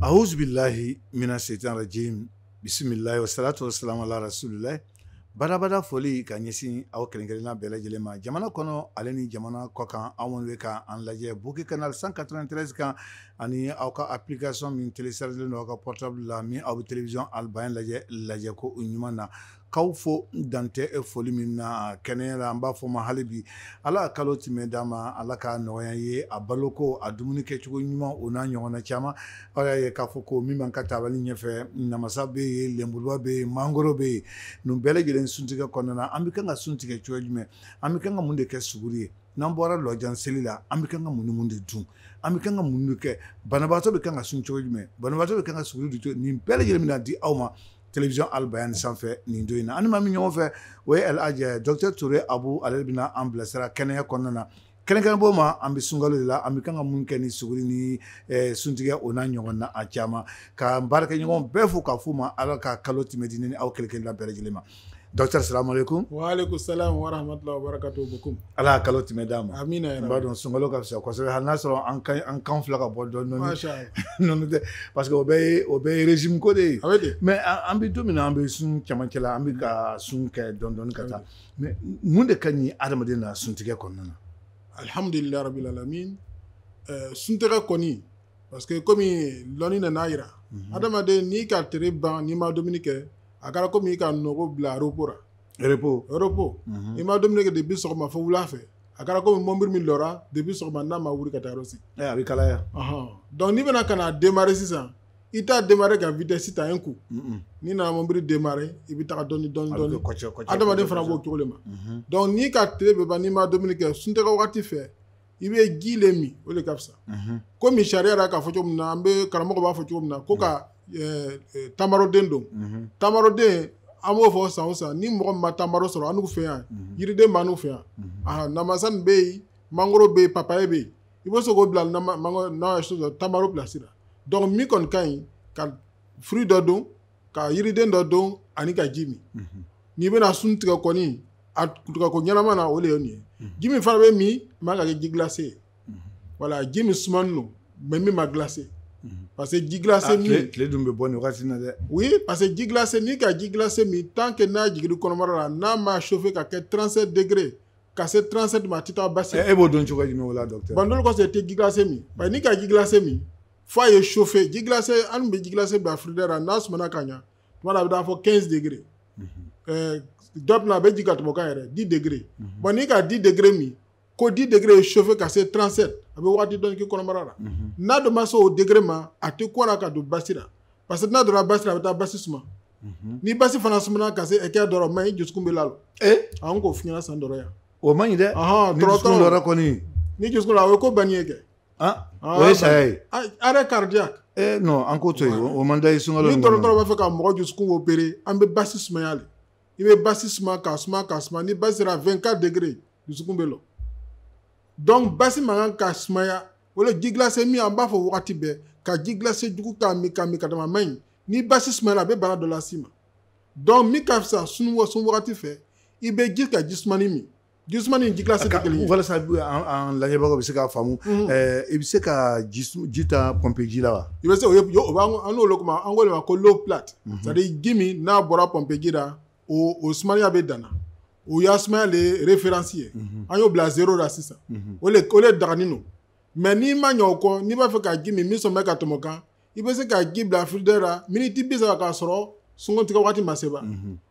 A'udhu billahi minash shaitanir rajim. Bismillah wa salatu wa salam ala rasulillah. Badabada foli ka ɲɛsin aw kelenkelenna bɛɛ lajɛlen ma. Jamana kɔnɔ ale ni jamana kɔkan anw bɛ ka an lajɛ Bouquet Canal 193 kan ani aw ka application min téléchargé don aw ka portable la min aw bɛ télévision Albayan lajɛ ko o ɲuman na. K'aw fo dantɛ foli min na kɛnɛ la an b'a fɔ ma hali bi Ala ka kalo tɛmɛ d'an ma Ala ka nɔgɔya ye a baloko a dumuni kɛcogo ɲuman o n'a ɲɔgɔnna caman aw y'a ye k'a fɔ ko min man ka tabali ɲɛfɛ namasa bɛ yen lenburuba bɛ yen mangoro bɛ yen nin bɛɛ lajɛlen suntigɛ kɔnɔna na an bɛ kan ka sun tigɛ cogo jumɛn an bɛ kan ka mun de kɛ suguri ye n'an bɔra lɔjan seli la an bɛ kan ka mun ni mun de dun an bɛ kan ka mun de kɛ banabaatɔ bɛ kan ka sun cogo jumɛn banabaatɔ bɛ kan ka suguri dun nin bɛɛ lajɛlen bɛna di aw ma télévision Albayan sanfɛ nin don in na ani maa min ɲɔgɔn fɛ o ye El Hadj Docteur Toure Abu ale bɛna an bilasira kɛnɛya kɔnɔna na kɛnɛkɛnɛ bɔ ma an bɛ sunkalo de la an bɛ kan ka mun kɛ ni suguri ni suntigɛ o n'a ɲɔgɔn na a caman ka baarakɛ ɲɔgɔn bɛɛ fo k'a fɔ ma Ala ka kalo tɛmɛ di ni aw kelenkelenna bɛɛ lajɛlen ma Docteur salamu aleykum. Wa aleykum salam wa rahmatullahi wa barakatuhu bukum. Ala ka kalo tɛmɛ d'an ma. Amina ya Rabbi. N b'a dɔn sunkalo ka fisa kosɛbɛ hali n'a sɔrɔ an kan fila ka bɔ dɔɔni. Masha Allah. Nɔnɔ tɛ parce que o bɛɛ ye régime ko de ye. A bɛ ten. Mais an bɛ don min na an bɛ sun camancɛ la an bɛ ka sun kɛ dɔɔni ka taa mais mun de ka ɲi adamaden na suntigɛ kɔnɔna na. Alhamdulillahi rabbil alamin. Suntigɛ kɔni parce que komi lɔnni nana yira adamaden n'i ka tere ban n'i ma dumuni kɛ a kɛra komi i ka nɔgɔ bila repos ra. Repos. I ma dumuni kɛ depuis sɔgɔma fo wula fɛ a kɛra komi mɔbili min lɔra depuis sɔgɔma n'a ma wuli ka taa yɔrɔ si. A bɛ kalaya. Donc n'i bɛna ka na démarrer sisan i t'a démarrer ka vitesse ta un coup. N'i nana mɔbili démarrer i bɛ taga dɔɔni. Adamaden fana b'o cogo de ma. Donc n'i ka tile bɛ ban n'i ma dumuni kɛ suntigɛ wagati fɛ i bɛ ji le min o de ka fisa. Komi sariya yɛrɛ k'a fɔ cogo min na an bɛ karamɔgɔ b'a fɔ cogo min na ko ka tamaroden don. Tamaroden an b'o fɔ san o san ni mɔgɔ min ma tamaro sɔrɔ an n'u fɛ yan yiriden b'an fɛ yan namasa nin bɛ yen mangoro bɛ yen papaye bɛ yen i bɛ se k'o bila tamaro place la donc min kɔni ka ɲi ka fruit dɔ don ka yiriden dɔ don ani ka ji min n'i bɛna sun tigɛ kɔni a tigɛko ɲɛnama na o de ye nin ye ji min fana bɛ min man ka kɛ ji glacé ye voilà ji min sumani don mais min ma glacé. Parce que ji glacé min tile dun bɛ bɔ nin wagati na dɛ. Oui, parce que ji glacé n'i ka ji glacé min tant que n'a jigin kɔnɔbara la n'a ma chauffer ka kɛ 37 degrés ka se 37 ma a tɛ taa basi. E b'o dɔn cogo jumɛn o la docteur? Bon n'olu kɔsɔn i tɛ ji glacé min parce que n'i ka ji glacé min f'a ye chauffer ji glacé an bɛ ji glacé bila frigidaire la n'a sumana ka ɲa tuma dɔ a bɛ taa fɔ 15 degrés. Dɔ bɛ na a bɛ jigin ka tɛmɛ o kan yɛrɛ 10 degrés. Bon n'i ka 10 degrés min ko 10 degrés ye chauffer ka se 37 a bɛ waati dɔɔni k'i kɔnɔbara la n'a dun ma se o degré ma a tɛ kɔn ka don basi la parce que n'a donna basi la a bɛ taa basi suma ni basi fana sumana ka se hakɛya dɔ la o man ɲi i dusukun bɛ lalo an k'o f'i ɲɛna san dɔrɔn yan o man ɲi dɛ ni dusukun lɔra kɔni ni dusukun la o ye ko banni ye kɛ o ye saya ye arrêt cardiaque non an k'o to yen o man da ye sunkalo ni dɔgɔtɔrɔ b'a fɛ ka mɔgɔ dusukun opérer an bɛ basi sumaya le i bɛ basi suma ka suma ni basi sera 24 degrés dusukun bɛ lɔ donc basi man kan ka sumaya o le ji glacé min an b'a fɔ wagati bɛɛ ka ji glacé jugu k'a min ka tɛmɛ a man ɲi ni basi sumayala a bɛ bana dɔ las'i ma donc min ka fisa sun wagati fɛ i bɛ ji ka ji sumani min ji sumani ni ji glacé tɛ kelen ye. walasa an lajɛbagaw bɛ se k'a faamu i bɛ se ka ji ta pomper ji la wa. i bɛ se o b'an an n'olu kuma an ko de ma ko l'eau plate c'est à dire ji min n'a bɔra pomper ji la o sumaya bɛ danna. O y'a sumaya le référence ye an y'o bila 0 la sisan o le dagani no mais n'i ma ɲɛ o kɔ n'i b'a fɛ ka ji min sɔn bɛ ka tɛmɛ o kan i bɛ se ka ji bila frigidaire la minute 30 k'a sɔrɔ sunkotigɛ waati ma se ba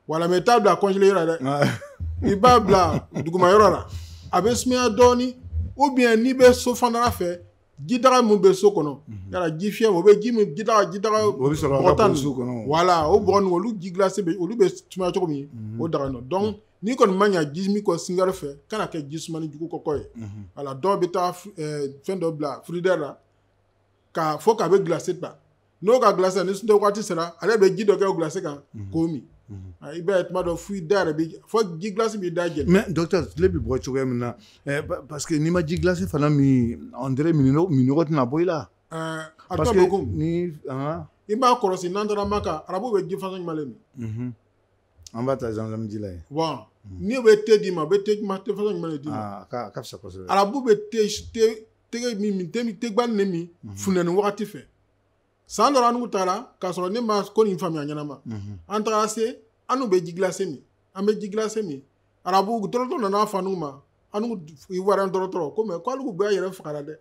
wala mais i t'a bila congélateur la dɛ i b'a bila duguma yɔrɔ la a bɛ sumaya dɔɔni ou bien n'i bɛ so fandara fɛ ji daga mun bɛ so kɔnɔ yala ji fiyɛ o bɛ ji min ji daga o bɛ sɔrɔ ka bɔ so kɔnɔ voilà o bɔgɔ ninnu olu ji glacé bɛ olu bɛ sumaya cogo min o daga nɔ donc n'i kɔni ma ɲa ji min kɔ singari fɛ kana kɛ ji sumani jugu kɔkɔ ye wala dɔw bɛ taa fɛn dɔ bila frigidaire la ka fɔ k'a bɛ glacé ta n'o ka glacé ni suntigɛ waati sera ale bɛ ji dɔ kɛ o glacé kan k'o min i b'a ye tuma dɔ f'i da yɛrɛ bɛ fɔ ji glacé b'i da jɛni. mais docteur tile bɛ bɔ cogoya min na parce que n'i ma ji glacé fana min on dirait minɔgɔ tɛna bɔ i la. parce que ni i b'a kɔlɔsi n'an taara Maka arabu bɛ ji façon jumɛn de min. an b'a ta zamzam ji la ye. bon ni o bɛ thé d'i ma o bɛ thé façon jumɛn de d'i ma. a ka fisa kosɛbɛ. arabu bɛ thé min thé gbani de min funtɛni wagati fɛ san dɔ an taara k'a sɔrɔ ne ma ko nin faamuya ɲɛnama an tagara se an bɛ ji glacé min an bɛ ji glacé min arabu dɔrɔtɔ nana fɔ an'u ma an'u wara dɔrɔtɔ ko mais ko alu b'a yɛrɛ fagara dɛ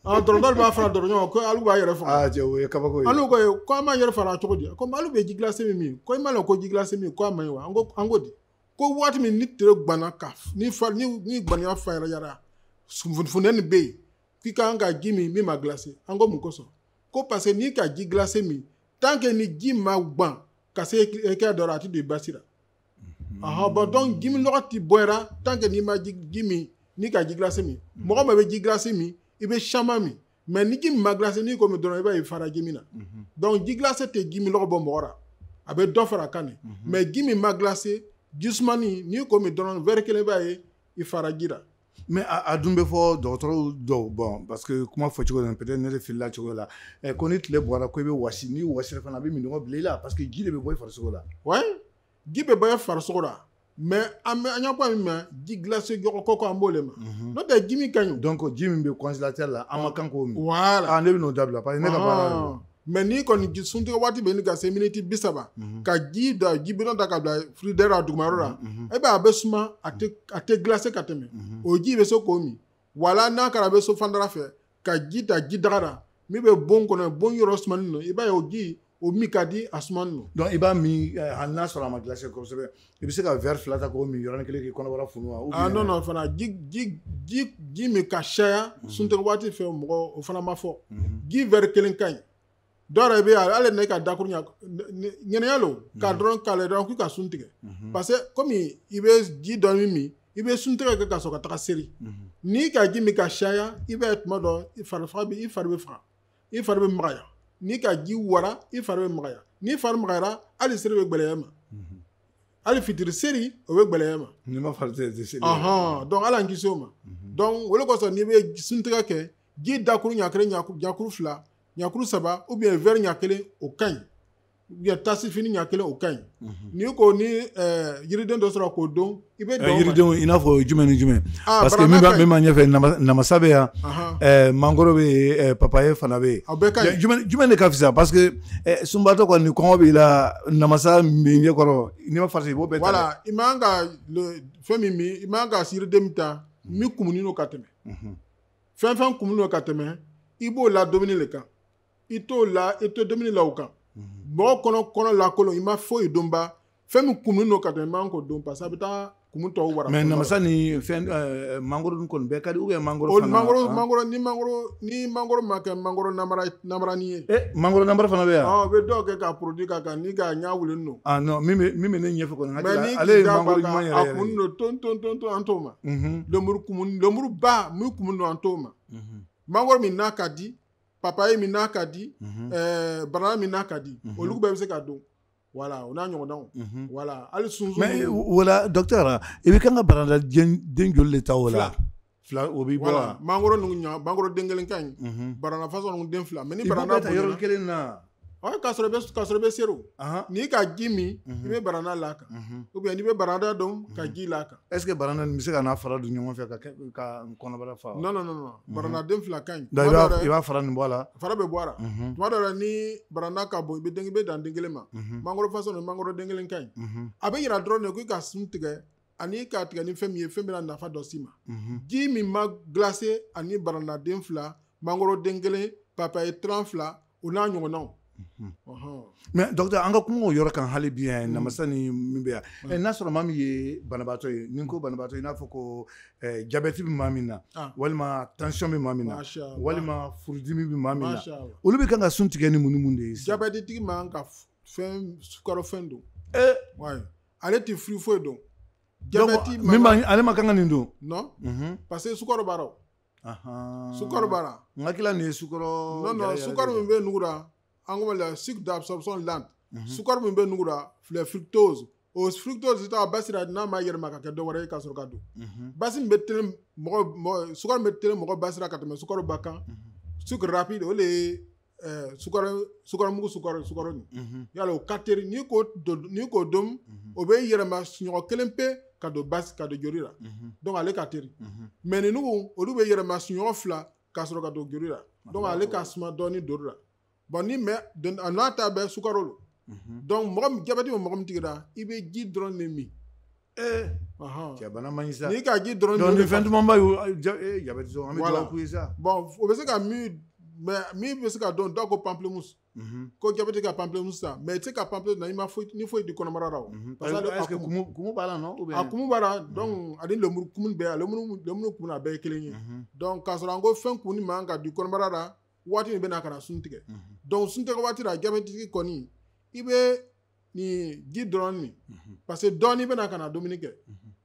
dɔrɔtɔ b'a fara dɔrɔn ɲɔgɔn ko alu b'a yɛrɛ faga o ye kabako ye alu ko an b'a yɛrɛ fara cogo di ko alu bɛ ji glacé min ko i m'a dɔn ko ji glacé min ko a man ɲi wa an ko di ko waati min ni tere gbanna ka ni gbaniya fa yɛrɛ yara funtɛni bɛ yen k'i ka kan ka ji min ma glacé an ko mun kosɔn ko parce que n'i ka ji glacé min tant que ni ji ma gban ka se hakɛ dɔ la a tɛ don i basi la bon donc ji min nɔgɔ tɛ bɔra tant que n'i ma ji min n'i ka ji glacé min mɔgɔ min bɛ ji glacé min i bɛ caman min mais ni ji min ma glacé n'i ko min dɔrɔn i b'a ye fara ji min na donc ji glacé tɛ ji min nɔgɔ bɔ mɔgɔ la a bɛ dɔ fara kan de mais ji min ma glacé ji sumani n'i ko min dɔrɔn verre kelen b'a ye i fara ji la. mais a dun bɛ fɔ dɔgɔtɔrɔw dɔw bon parce que kuma fɔ cogo la peut-être ne de filila cogo la ko ni tile bɔra ko i bɛ wasi ni wasira fana a bɛ minɔgɔ bila i la parce que ji de bɛ bɔ i farisogo la. ouais ji bɛ bɔ i farisogo la mais an y'a fɔ min ma ji glacé kɔkɔ an b'o le ma n'o tɛ ji min ka ɲi. donc ji min bɛ congélateur la an ma kan k'o min. voilà ne bɛ n'o dabila parce que ne ka baara mais n'i kɔni suntigɛ waati bɛ ni ka se miniti 30 ka ji bidɔn ta ka bila frigidaire la dugumayɔrɔ la e b'a a bɛ suma a tɛ glacé ka tɛmɛ o ji bɛ se k'o min wala n'a kɛra a bɛ so fandara fɛ ka ji ta ji daga la min bɛ bon kɔnɔ bon yɔrɔ sumani nɔ i b'a ye o ji o min ka di a sumani nɔ. donc i b'a min hali n'a sɔrɔ a ma glacé kosɛbɛ i bɛ se ka verre 2 ta k'o min yɔrɔnin kelen k'i kɔnɔbara funu wa. non fana ji min ka caya suntigɛ waati fɛ mɔgɔ o fana ma fɔ ji verre kelen ka ɲi. dɔw yɛrɛ bɛ yen ale ne ka dakuru ɲɛnɛya lo ka dɔrɔn k'ale dɔrɔn k'u ka sun tigɛ parce que komi i bɛ ji dɔɔni min i bɛ sun tigɛ kɛ ka sɔrɔ ka taga seri n'i ka ji min ka caya i b'a ye tuma dɔ i fari bɛ faga i fari bɛ magaya n'i ka ji wara i fari bɛ magaya n'i fari magayara hali seri bɛ gbɛlɛya ma hali fitiri seri o bɛ gbɛlɛya ma. n'i ma fari tɛ seri. donc ala n kisi o ma donc o de kosɔn n'i bɛ sun tigɛ kɛ ji dakuru ɲɛ kelen ɲɛkuru 2 ɲakuru 3 ou bien verre ɲa kelen o ka ɲi ou bien tasi fini ɲa kelen o ka ɲi n'i ko ni yiriden dɔ sɔrɔ k'o dɔn i bɛ dɔn yiridenw i n'a fɔ jumɛn ni jumɛn parce que min b'a ɲɛfɛ namasa bɛ yan mangoro bɛ yen papaye fana bɛ yen a bɛɛ ka ɲi jumɛn de ka fisa parce que sunbatɔ kɔni kɔngɔ b'i la namasa min ɲɛkɔrɔ n'i ma farati i b'o bɛɛ ta. voilà i man ka fɛn min i man ka yiriden min ta min kumuni n'o ka tɛmɛ fɛn kumuni n'o ka tɛmɛ i b'o la dumuni le kan. i to dumuni la o kan mɔgɔ kɔnɔ lakolon i ma foyi dɔn ba fɛn min kumun n'o ka tɛmɛ i man k'o dɔn parce que a bɛ taa kumun tɔw wara. mais namasa ni fɛn mangoro dun kɔni bɛɛ ka di ou bien mangoro fana. ni mangoro ma kɛ mangoro namaranin ye. mangoro namara fana bɛ yan. u bɛ dɔw kɛ ka produit ka kan ni ka ɲa wulen don. non min bɛ ne ɲɛfɛ kɔni hakili ale ye mangoro ɲuman yɛrɛ a kumun don ton an t'o ma. lemuru ba min kumun don an t'o ma. mangoro min n'a ka di. papaye min n'a ka di banana min n'a ka di olu bɛɛ bɛ se ka don voilà o n'a ɲɔgɔnnaw voilà hali sunsun. mais wala docteur i bɛ kan ka banana den joli de ta o la. fila o b'i bɔ wa. mangoro den kelen ka ɲi banana façon ninnu den 2 mais ni banana bonyana i b'o bɛɛ ta yɔrɔ kelen na. k'a sɔrɔ i bɛ seri o n'i ka ji min i bɛ banana la kan ou bien n'i bɛ banana dɔn ka ji la kan. est ce que banana nin bɛ se ka n'a fara don ɲɔgɔn fɛ ka kɔnɔbara fa. non banana den 2 ka ɲi. i b'a fara nin bɔ a la. fara bɛ bɔ a la tuma dɔ la ni banana ka bon i bɛ dan den kelen ma mangoro façon mangoro den kelen ka ɲi a bɛ yira dɔrɔn de ko i ka sun tigɛ ani k'a tigɛ ni fɛn min ye fɛn bɛna nafa dɔ s'i ma ji min ma glacé ani banana den 2 mangoro den kelen papaye 32 o n'a ɲɔgɔnnaw. mais docteur an ka kuma o yɔrɔ kan hali bi yan namasa ni min bɛ yan n'a sɔrɔ maa min ye banabaatɔ ye ni ko banabaatɔ i n'a fɔ ko jabɛti bɛ maa min na walima tension bɛ maa min na walima furudimi bɛ maa min na olu bɛ kan ka sun tigɛ ni mun de ye. jabɛti tigi man ka fɛn sukaro fɛn don ale tɛ furu foyi dɔn. jabɛti ale ma kan ka nin don. non parce que sukaro b'a la. sukaro b'a la. n hakili nin ye sukaro. non sukaro min bɛ nugu la. an ko la sucre d'absorption lente sukaro min bɛ nugu la filɛ fructose o fructose t'a basira n'a ma yɛlɛma ka kɛ dɔ wɛrɛ ye ka sɔrɔ ka don basi min bɛ tɛnɛ mɔgɔ sukaro min bɛ tɛnɛ mɔgɔ basira ka tɛmɛ sukaro ba kan sucre rapide o de ye sukaramugu sukaro nin yala o ka teri n'i k'o dɔn o bɛ yɛlɛma sunɔgɔ kelen pe ka don basi ka don joli la donc ale ka teri mais nin nugu olu bɛ yɛlɛma sunɔgɔ 2 ka sɔrɔ ka don joli la donc ale ka suma dɔɔni joli la bon ni mais n'a ta bɛ sukaro lo donc mɔgɔ jabɛti bɛ mɔgɔ min tigira i bɛ ji dɔrɔn de min cɛ bana man ɲi sa n'i ka ji dɔrɔn donc ni fɛn duman ba ye jabɛti sɔrɔ an bɛ dugawu k'u ye sa bon o bɛ se ka min bɛ se ka dɔn dɔw ko pamplemousse ko jabɛti ka pamplemousse sa mais i tɛ se ka pamplemousse na i ma foyi di kɔnɔbara la o parce que est-ce que kumu b'a la non ou bien a kumu b'a la donc ani lemuru kumu bɛɛ lemuru kumu a bɛɛ ye kelen ye donc k'a sɔrɔ an ko fɛn kumuni man ka di kɔnɔbara la waati min bɛ na ka na sun tigɛ donc sun tigɛ waati la jabɛtitigi kɔni i bɛ nin ji dɔrɔn min parce que dɔɔni bɛ na ka na dumuni kɛ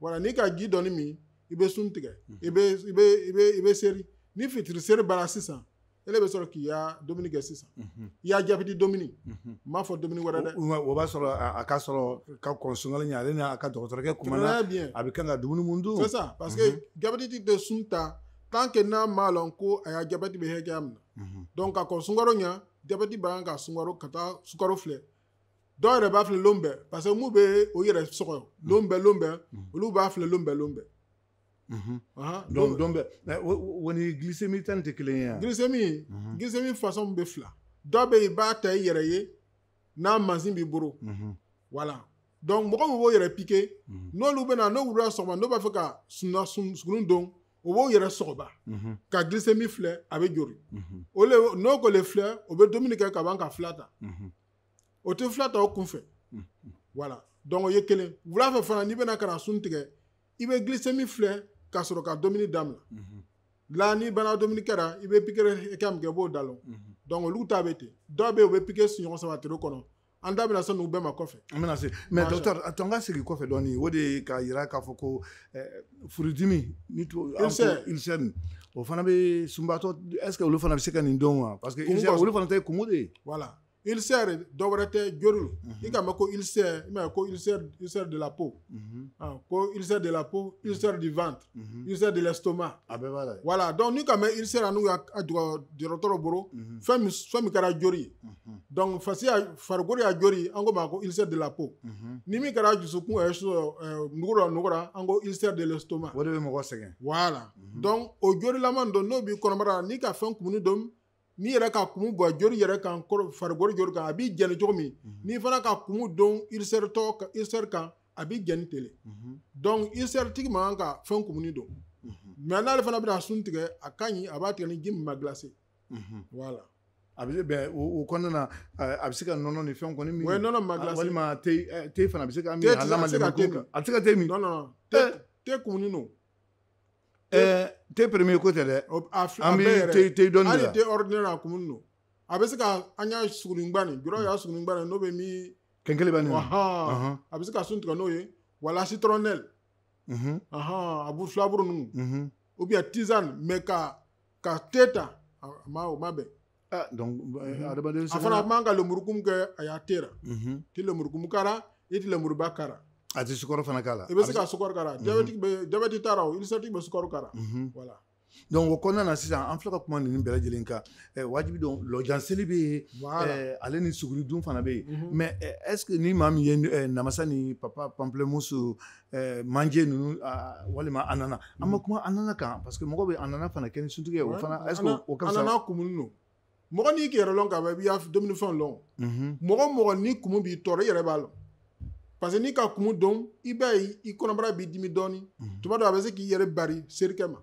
voilà n'i ka ji dɔɔni min i bɛ sun tigɛ i bɛ seri ni fitiri seri banna sisan ele bɛ sɔrɔ k'i ya dumuni kɛ sisan i y'a jabɛti dumuni m'a fɔ dumuni wɛrɛ dɛ o b'a sɔrɔ a ka sɔrɔ ka kɔn sunkalo ɲɛ ale n'a ka dɔgɔtɔrɔkɛ kumana a bɛ kan ka dumuni mun dun c'est ça parce que jabɛti tɛ sun ta tant que n'a m'a lɔn ko a y'a jabɛti bɛ hakɛya min na donc ka kɔn sunkaro ɲɛ jabɛti b'an ka sunkaro ka taa sukaro filɛ dɔw yɛrɛ b'a filɛ lon bɛɛ parce que mun bɛ o yɛrɛ sɔgɔ lon bɛɛ olu b'a filɛ lon bɛɛ donc o ni glycémie ta nin tɛ kelen ye yan glycémie façon bɛ fila dɔ bɛ yen i b'a ta i yɛrɛ ye n'a mansin b'i bolo voilà donc mɔgɔ min b'o yɛrɛ piqué n'olu bɛ na n'o wulila sɔgɔma n'o b'a fɛ ka sugunɛ don o b'o yɛrɛ sɔgɔba ka glycémie filɛ a bɛ jori n'o ko le filɛ o bɛ dumuni kɛ ka ban ka fila ta o tɛ fila ta o kunfɛ voilà donc o ye kelen wula fɛ fana n'i bɛna ka na sun tigɛ i bɛ glycémie filɛ ka sɔrɔ ka dumuni daminɛ la ni bana dumuni kɛra i bɛ pikiri hakɛ min kɛ i b'o dalon donc olu ta bɛ ten dɔw bɛ yen u bɛ pikiri siɲɔgɔn saba tile kɔnɔ an da bɛna se n'u bɛɛ ma kɔfɛ an bɛna se mais docteur a to an ka segin kɔfɛ dɔɔni o de ye k'a yira k'a fɔ ko furudimi ni ulcère o fana bɛ sunbatɔ est ce que olu fana bɛ se ka nin dɔn wa parce que olu fana tɛ kumu de ye voilà ulcère dɔ wɛrɛ tɛ jori lo i ka mɛn ko ulcère i m'a ye ko ulcère de la peau ko ulcère de la peau ulcère du ventre ulcère de l'estomac a bɛɛ b'a la voilà donc ni ka mɛn ulcère n'u y'a dɔgɔtɔrɔ bolo fɛn min kɛra jori ye donc farikolo y'a jori an ko ma ko ulcère de la peau ni min kɛra dusukun nugura an ko ulcère de l'estomac o de bɛ mɔgɔ sɛgɛn voilà donc o jorilama dɔ n'o b'i kɔnɔbara la n'i ka fɛn kumuni dɔn n'i yɛrɛ ka kumu bɔ jori yɛrɛ kan farikolo jori kan a b'i jɛni cogo min n'i fana ka kumu dɔn ulcère kan a b'i jɛni tele donc ulcère tigi man kan ka fɛn kumuni dɔn mais n'ale fana bɛna sun tigɛ a ka ɲi a b'a tigɛ ni ji min ma glacé voilà a bɛ bɛn o kɔnɔna na a bɛ se ka nɔnɔ ni fɛn kɔni min o ye nɔnɔ ma glacé walima te fana a bɛ se ka min a lama lemuru kan a tɛ se ka te min non te kumuni no te premier ko tɛ dɛ an bɛ te dɔnni de la hali te ordinaire a kumuni no a bɛ se ka an y'a sugunɛba nin jɔrɔ y'a sugunɛba nin n'o bɛ min kɛnkɛlɛ b'a nin a bɛ se ka sun tigɛ n'o ye wala citronnelle a b'u filaburu ninnu ou bien tisane mais ka te ta o ma bɛn donc adamaden a fana man ka lemurukumu kɛ a y'a tera ti lemurukumu kara i ti lemuruba kara a tɛ sukaro fana k'a la i bɛ se ka sukaro kara diabète tara o ulcère bɛ sukaro kara voilà donc o kɔnɔna na sisan an filɛ ka kuma ninnu bɛɛ lajɛlen kan wajibi dɔn lɔjanseli bɛ yen ale ni suguri dun fana bɛ yen mais est ce que ni maa min ye namasa ni papa pamplemousse manje ninnu walima anana an ma kuma anana kan parce que mɔgɔ bɛ anana fana kɛ ni suntigi ye o fana est ce que o ka fisa anana kumuni no mɔgɔ n'i kɛrɛ lɔn ka ban i b'i ka dumunifɛnw lɔn mɔgɔ ni kumu b'i tɔɔrɔ i yɛrɛ b'a lɔn parce que n'i ka kumu dɔn i b'a ye i kɔnɔbara b'i dimi dɔɔni tuma dɔ a bɛ se k'i yɛrɛ bari serikɛ ma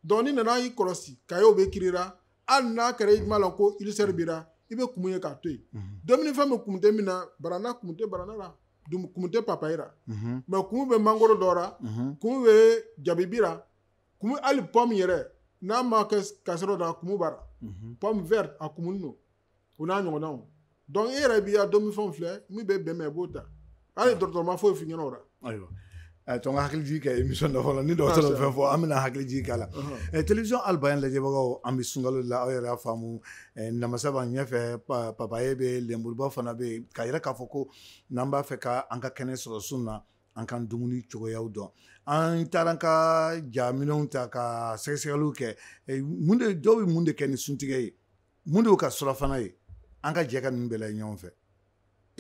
donc ni nana y'i kɔlɔsi kayew bɛ kirira hali n'a kɛra i ma lɔn ko ulcère bira i bɛ kumu ye k'a to yen dumunifɛn min kumu tɛ min na barana kumu tɛ barana la kumu tɛ papayi la mais kumu bɛ mangoro dɔ la kumu bɛ jabibi la kumu hali pomme yɛrɛ n'a ma kɛ kasɔrɔ da kumu b'a la pomme verte a kumuni no o n'a ɲɔgɔnnaw donc i yɛrɛ b'i ka dumunifɛnw filɛ min bɛ bɛn mɛn i b'o ta hali dɔgɔtɔrɔ ma foyi f'i ɲɛna o la ayiwa to n ka hakili jigi kɛ émission dɔ fɔlɔ ni dɔgɔtɔrɔ fɛn fɔ an bɛna hakili jigi k'a la télévision Albayan lajɛbagaw an bɛ sunkalo la aw yɛrɛ y'a faamu namasa b'an ɲɛfɛ papaye bɛ lenburuba fana bɛ yen k'a yira k'a fɔ ko n'an b'a fɛ ka an ka kɛnɛ sɔrɔ sun na an ka dumuni cogoyaw dɔn an taara an ka jaminɛnw ta ka sɛgɛsɛgɛliw kɛ dɔw bɛ mun de kɛ ni suntigɛ ye mun de y'u ka surafana ye an ka jɛ ka ninnu bɛɛ lajɛ ɲɔgɔn fɛ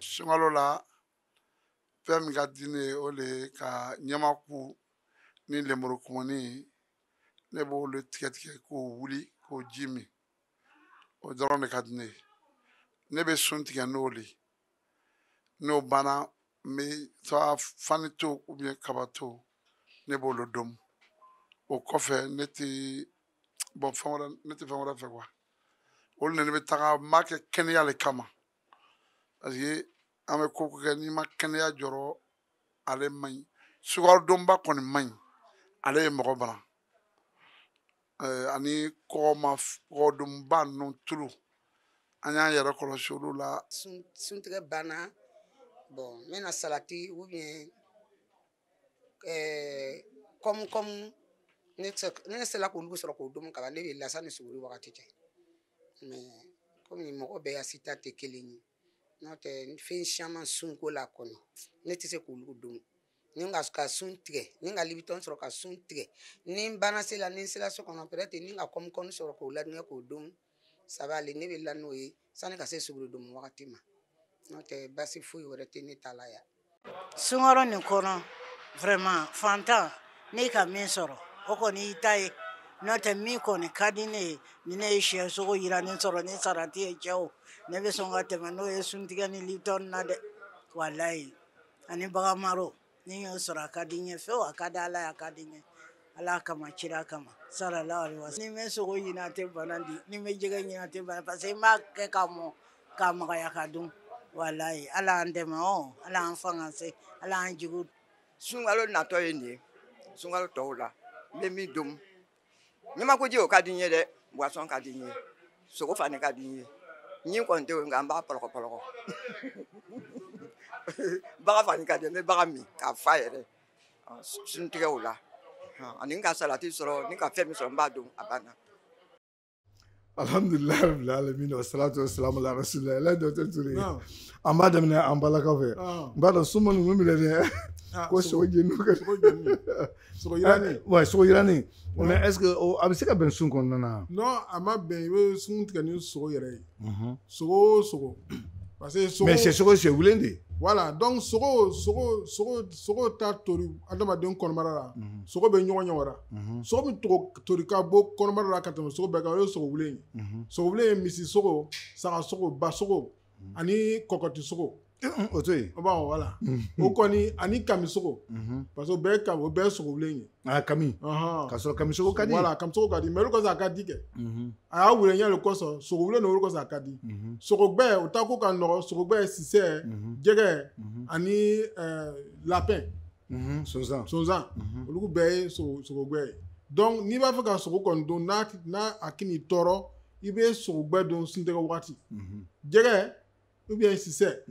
sunkalo la fɛn min ka di ne ye o le ka ɲamaku ni lemuru kumuni ne b'olu tigɛ tigɛ k'o wuli k'o ji min o dɔrɔn de ka di ne ye ne bɛ sun tigɛ n'o le n'o banna n bɛ taa fani to kaba to ne b'olu dɔn o kɔfɛ ne tɛ fɛn wɛrɛ fɛ quoi olu ne bɛ taga n b'a kɛ kɛnɛya le kama parce que an bɛ ko kɛ n'i ma kɛnɛya jɔrɔ ale man ɲi sukarodunba kɔni man ɲi ale ye mɔgɔ bana ani kɔgɔdunba ninnu tulu an y'an yɛrɛ kɔlɔsi olu la. Suntigɛ banna bon n bɛna salati ou bien kɔmu ne sera k'olu sɔrɔ k'o dun kaban ne bɛ lasa ni suguri wagati cɛ mais komi mɔgɔ bɛɛ ya sita tɛ kelen ye n'o tɛ fɛn caman sunko la kɔni ne tɛ se k'olu dun ni ka sun tigɛ ni ka libitɔn sɔrɔ ka sun tigɛ ni n banna se la ni n sera so kɔnɔ peut-être ni ka kɔmi sɔrɔ k'o ladon k'o dun ça va aller ne bɛ la n'o ye sani ka se suguri dun wagati ma n'o tɛ basi foyi wɛrɛ tɛ ne ta la yan. Sunkalo nin kɔnɔ vraiment fantan ne ka min sɔrɔ o kɔni y'i ta ye n'o tɛ min kɔni ka di ne ye ni ne ye siyɛ sogo yiranin sɔrɔ ni sarati ye cɛw ne bɛ sɔn ka tɛmɛ n'o ye suntigɛ ni libitɔn na dɛ walayi ani bagan maro ni y'o sɔrɔ a ka di n ye fewu a ka di ala ye a ka di n ye ala kama kira kama sallallahu alaihi wasallam ni bɛ sogo ɲini a tɛ bana di ni bɛ jɛgɛ ɲini a tɛ bana parce que n b'a kɛ ka mɔ k'a magaya ka dun walayi ala an dɛmɛ ala an fanga se ala an jugu. Sunkalo natɔ ye nin ye sunkalo tɔw la n bɛ min dun ɲamakuji o ka di n ye dɛ boisson ka di n ye sogo fana ka di n ye ɲin kɔni tɛ o nka n b'a pɔlɔkɔ bagan fana ka di n bɛ bagan min k'a fa yɛrɛ suntigɛ o la ani n ka salati sɔrɔ ni ka fɛn min sɔrɔ n b'a dun a banna. Alhamdulillah rabbil alamin wa salatu wa salam ala rasulillah la docteur Touré an b'a daminɛ an balakaw fɛ n b'a dɔn suma ninnu minɛ dɛ ko sogo jeni sogo yirani ouais sogo yirani mais est-ce que a bɛ se ka bɛn sun kɔnɔna na non a ma bɛn i bɛ sun tigɛ ni sogo yɛrɛ ye sogo parce que sogo mais c'est sogo c'est wulen de voilà donc sogo ta tori adamaden kɔnɔbara la sogo bɛ ɲɔgɔn ɲɛ wara sogo min tori ka bɔ kɔnɔbara la ka tɛmɛ sogo bɛɛ kan o ye sogo wulen ye sogo wulen ye misi sogo saga sogo ba sogo ani kɔkɔti sogo o to yen bon voilà o kɔni ani kami sogo parce que o bɛɛ ye sogo wulen ye kami ka sɔrɔ kami sogo ka di voilà kami sogo ka di mais olu kɔsɔn a ka di kɛ a y'a wuli ɲɛ de kɔsɔn sogo wulen de olu kɔsɔn a ka di sogo gbɛɛ o ta ko ka nɔgɔ sogo gbɛɛ sisɛ jɛgɛ ani lapin sonsan olu bɛɛ ye sogo gbɛɛ ye donc n'i b'a fɛ ka sogo kɔni dun n'a a kini tɔɔrɔ i bɛ sogo gbɛɛ dun suntigɛ wagati jɛgɛ ou bien sisɛ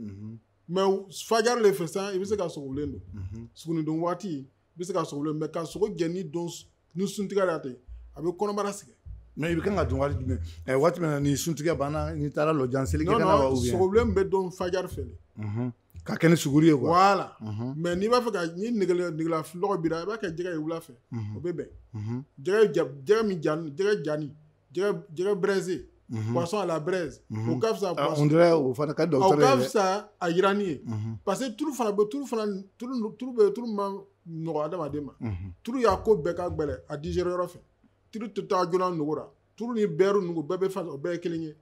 mais fajari le fɛ sisan i bɛ se ka sogo wulen dun suguni dun waati i bɛ se ka sogo wulen mais ka sogo jɛni dun ni suntigɛ la ten a bɛ kɔnɔbara sɛgɛn. mais i bɛ kan ka dun waati jumɛn waati min na ni suntigɛ banna n'i taara lɔjan seli kɛ kana wa ou bien sogo wulen bɛ dun fajari fɛ de ka kɛ ni suguri ye quoi voilà mais n'i b'a fɛ ka ni negela lɔgɔ bira i b'a kɛ jɛgɛ ye wula fɛ o bɛ bɛn jɛgɛ min jani jɛgɛ braisé poisson à la braise o ka fisa on dirait o fana ka docteur o ka fisa a yirani ye parce que tulu bɛ ma nɔgɔ adamaden ma tulu y'a ko bɛɛ ka gɛlɛn a digérer yɔrɔ fɛ tulu tɛ taa joona nugu la tulu ni beurre nugu bɛɛ bɛ fasa o bɛɛ ye kelen ye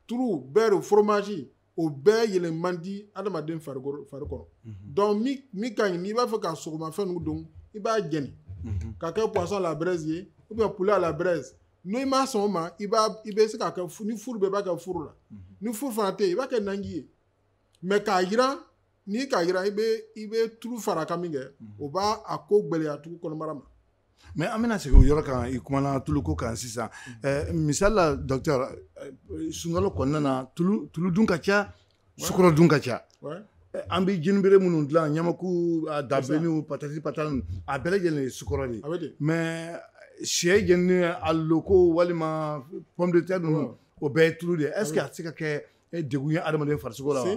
tulu beurre fromage o bɛɛ yɛlɛn man di adamaden fari kɔrɔ donc min ka ɲi n'i b'a fɛ ka sogomafɛn nugu dun i b'a jɛni ka kɛ poisson à la braise ye ou bien poulet à la braise n'o ma sɔn o ma i bɛ se k'a kɛ ni furu bɛɛ b'a kɛ furu la ni furu fana tɛ yen i b'a kɛ nanji ye mais k'a jiran n'i k'a jiran i bɛ tulu fara kan min kɛ o b'a a ko gɛlɛya tugu kɔnɔbara ma. mais an bɛna segin o yɔrɔ kan i kumana tuluko kan sisan misali la docteur sunkalo kɔnɔna na tulu dun ka ca sukɔrɔ dun ka ca an bɛ jinibere minnu dilan ɲamaku dabeniw patati a bɛɛ lajɛlen ye sukɔrɔ de ye mais sɛ jeni a loko walima pomme de terre ninnu o bɛɛ ye tulu de est ce que a tɛ se ka kɛ degun ye adamaden farisogo la wa.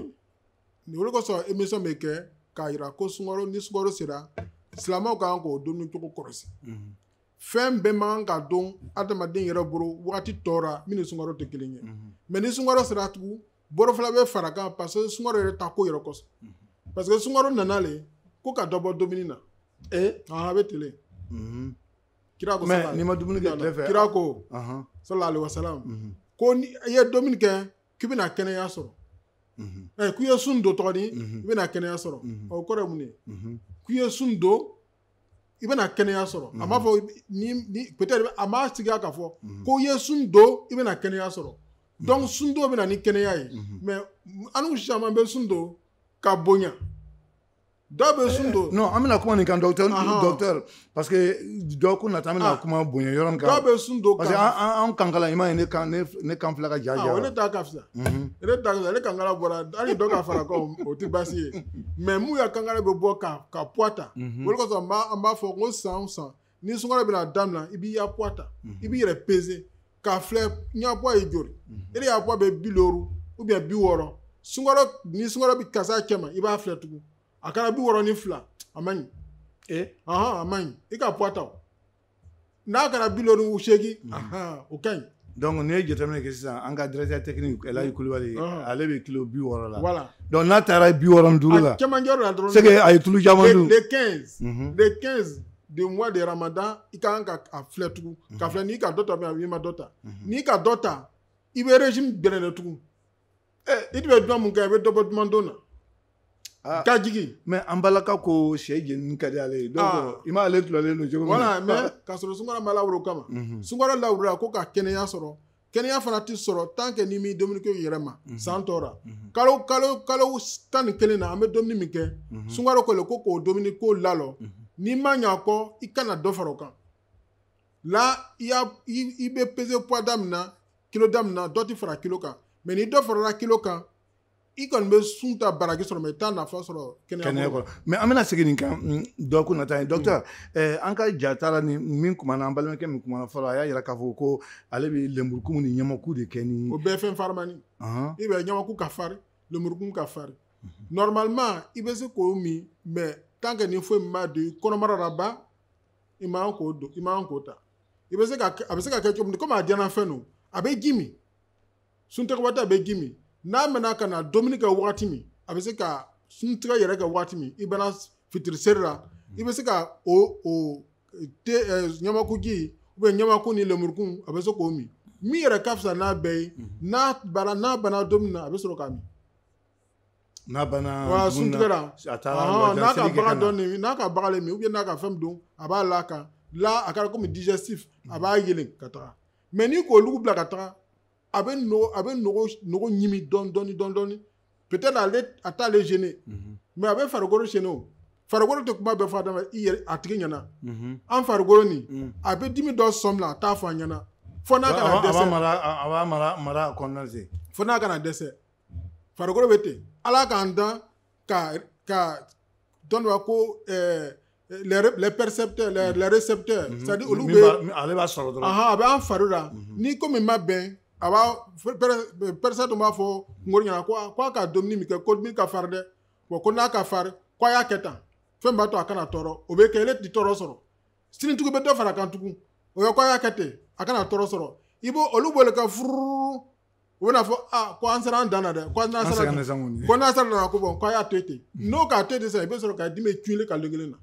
ni olu kosɔn émission bɛ kɛ k'a jira ko ni sukaro sera silamɛw ka kan k'o dumuni cogo kɔlɔsi fɛn bɛɛ man kan ka dun adamaden yɛrɛ bolo wagati tɔw la min ni sukaro tɛ kelen ye mais ni sukaro sera tugun bɔrɔfila bɛ fara kan parce que sukaro yɛrɛ ta ko yɛrɛ kɔsɔn parce que sukaro nana le ko ka dɔ bɔ dumuni na a bɛ tele. Kira ko mais ni ma dumuni kɛ tile fɛ kira ko sallallahu alaihi wasallam ko ni i ye dumuni kɛ k'i bɛna kɛnɛya sɔrɔ k'u ye sun don tɔgɔ di i bɛna kɛnɛya sɔrɔ o kɔrɔ ye mun ye k'u ye sun don i bɛna kɛnɛya sɔrɔ a m'a fɔ ni peut-être a m'a sigiya k'a fɔ ko i ye sun don i bɛna kɛnɛya sɔrɔ donc sun don bɛna ni kɛnɛya ye mais an caman bɛ sun don ka bonya dɔw bɛ sun don non an bɛna kuma nin kan docteur parce que dɔw ko nata an bɛna kuma bonya yɔrɔ min kan dɔw bɛ sun don parce que an kankala i m'a ye ne kan filɛ ka ja o ne ta ka fisa ne kankala bɔra hali dɔ ka fara kan o tɛ baasi ye mais mun ya kankala bɛ bɔ ka poids ta o de kosɔn an b'a fɔ ko san o san ni sunkalo bɛna daminɛ i b'i ya poids ta i b'i yɛrɛ peser k'a filɛ n ya poids ye joli e de y'a poids bɛ 50 ou bien 60 sunkalo ni sunkalo bɛ kasa cɛ ma i b'a filɛ tugun a kɛra 62 a man ɲi a man ɲi i ka poids ta o n'a kɛra 58 o ka ɲi donc n'i ye jateminɛ kɛ sisan an ka directeur technique Elayi Kulibali ale bɛ kilo 60 la voilà donc n'a taara 65 la a cɛmancɛ la dɔrɔn c'est que a ye tulu caman dun le 15 de mois de Ramadan i ka kan ka filɛ tugun ka filɛ n'i ka dɔ ta i ma dɔ ta n'i ka dɔ ta i bɛ régime bɛrɛ tugun i tun bɛ dunan mun kɛ i bɛ dɔ bɔ dumandon na ka jigin mais an balaka ko sɛ jenini ka di ale ye donc i m'ale tulalen don cogo min na voilà mais ka sɔrɔ sunkalo ma lawuro kama sunkalo lawura ko ka kɛnɛya sɔrɔ kɛnɛya fana tɛ sɔrɔ tant que n'i m'i dumuni kɛ i yɛrɛ ma san tɔɔra kalo 11 na an bɛ dumuni min kɛ sunkalo ko le ko k'o dumuni ko lalɔ n'i ma ɲɛ kɔ i kana dɔ fara o kan là i bɛ peser poids daminɛ kilo daminɛ dɔ tɛ fara kilo kan mais ni dɔ farala kilo kan i kɔni bɛ sun ta baraki sɔrɔ mais i t'a nafa sɔrɔ kɛnɛya kɔnɔ mais an bɛna segin nin kan dɔ ko nata ye docteur an ka jata la ni min kumana an balimakɛ min kumana fɔlɔ a y'a yira k'a fɔ ko ale bɛ lemurukumu ni ɲamaku de kɛ ni o bɛɛ fɛn farimani i bɛ ɲamaku ka farin lemurukumu ka farin normalement i bɛ se k'o min mais tant que ni foyi min b'a don kɔnɔbara la ban i man k'o don i man k'o ta a bɛ se ka kɛ cogo min komi a diyana fɛn don a bɛ ji min suntigɛ waati a bɛ ji min n'a mɛna ka na dumuni kɛ wagati min a bɛ se ka suntigɛ yɛrɛ kɛ wagati min i bɛna fitiri seri la i bɛ se ka o ɲamakuji ɲamaku ni lemurukun a bɛ se k'o min yɛrɛ ka fisa n'a bɛɛ ye n'a bana don min na a bɛ sɔrɔ k'a min n'a bana suntigɛ la n'a ka bagan dɔn nin n'a ka bagan le min ou bien n'a ka fɛn don a b'a la kan la a kɛra komi digestif a b'a yelen ka taga mais ni k'o lugu bila ka taga a bɛ nogo ɲimi dɔɔni peut-être a t'ale gêner mais a bɛ farikolo gêner o farikolo tɛ kuma bɛɛ fɔ adama a tigi ɲɛna an farikolo nin a bɛ dimi dɔ sɔmi la a t'a fɔ an ɲɛna fo n'a kana dɛsɛ a b'a mara kɔnɔna se fo n'a kana dɛsɛ farikolo bɛ ten ala k'an dan ka dɔn dɔ ko les percepteurs les récepteurs c'est-à-dire olu bɛ ale b'a sɔrɔ dɔrɔn a bɛ an fari la ni komi ma bɛn a b'a persa tun b'a fɔ kunkolo ɲɛna ko a ka dumuni min kɛ ko min ka fari dɛ bon ko n'a ka fari ko a y'a kɛ tan fɛn b'a to a kana tɔɔrɔ o bɛ kɛ ele tɛ tɔɔrɔ sɔrɔ sinitugu bɛ dɔ fara kan tugun o ye ko a y'a kɛ ten a kana tɔɔrɔ sɔrɔ i b'o olu bolo ka furu o bɛna fɔ ko an sera an dan na dɛ ko n'a sera la ko bon ko a y'a to ten n'o k'a to ten sisan i bɛ sɔrɔ ka dimi cuile ka kelen na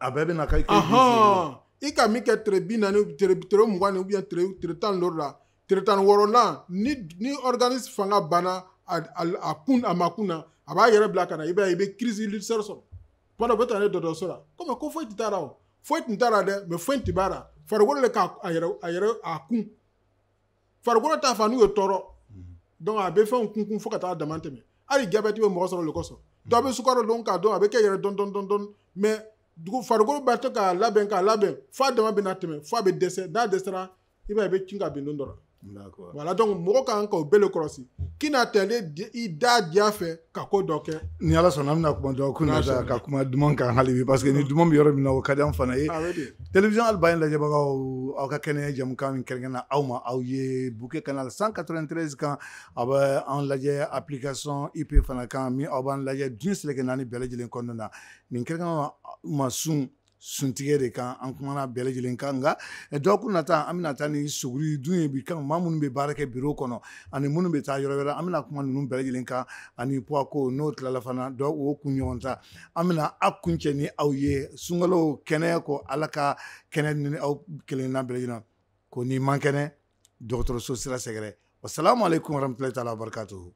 a bɛɛ bɛ na ka i ka min kɛ tile 40 tile 20 ou bien tile 16 la tile 16 ni organisme fanga banna a ma kun na a b'a yɛrɛ bila ka na i bɛ crise ulcère sɔrɔ pendant bɛ taa ne dɔgɔtɔrɔso la komi ko foyi tɛ t'a la o foyi tɛ t'a la dɛ mais foyi tɛ b'a la farikolo de k'a yɛrɛ kun farikolo t'a fa n'u ye tɔɔrɔ donc a bɛ fɛnw kun fo ka taa dama tɛmɛ hali diabète bɛ mɔgɔ sɔrɔ le kosɔn dɔ bɛ sukaro dɔn k'a dɔn a bɛ kɛ yɛrɛ dɔn mais farikolo b'a to k'a labɛn f'a dama bɛ na tɛmɛ f'a bɛ dɛsɛ n'a dɛsɛra i b'a ye i bɛ cun ka bin don dɔ la voilà donc mɔgɔ kan k'o bɛɛ le kɔlɔsi k'i na tɛle i da diya fɛ ka ko dɔ kɛ ni ala sɔnna an bɛna kuma dɔ kun na ka kuma duman kan hali bi parce que ni duman bɛ yɔrɔ min na o ka di an fana ye télévision Albaɲin lajɛbagaw aw ka kɛnɛ jamukan min kɛrɛnkɛrɛnna aw ma aw ye bouquet canal 193 kan a bɛ an lajɛ application IP fana kan min aw b'an lajɛ diɲɛ seleke naani bɛɛ lajɛlen kɔnɔna na nin kɛrɛnkɛrɛnna ma suntigɛ de kan an kumana bɛɛ lajɛlen kan nka dɔgɔkun nata an bɛna taa ni suguri dun ye bi kan maa minnu bɛ baara kɛ biro kɔnɔ ani minnu bɛ taa yɔrɔ wɛrɛ an bɛna kuma ninnu bɛɛ lajɛlen kan ani poids ko n'o tilala fana dɔ o kun ɲɔgɔn ta an bɛna aw kuncɛ ni aw ye sunkalo kɛnɛ ko ala ka kɛnɛ ni aw kelenna bɛɛ lajɛlen ko ni man kɛnɛ dɔgɔtɔrɔso sira sɛgɛrɛ wasalamu aleykum warahmatulahi taala wabarakatuhu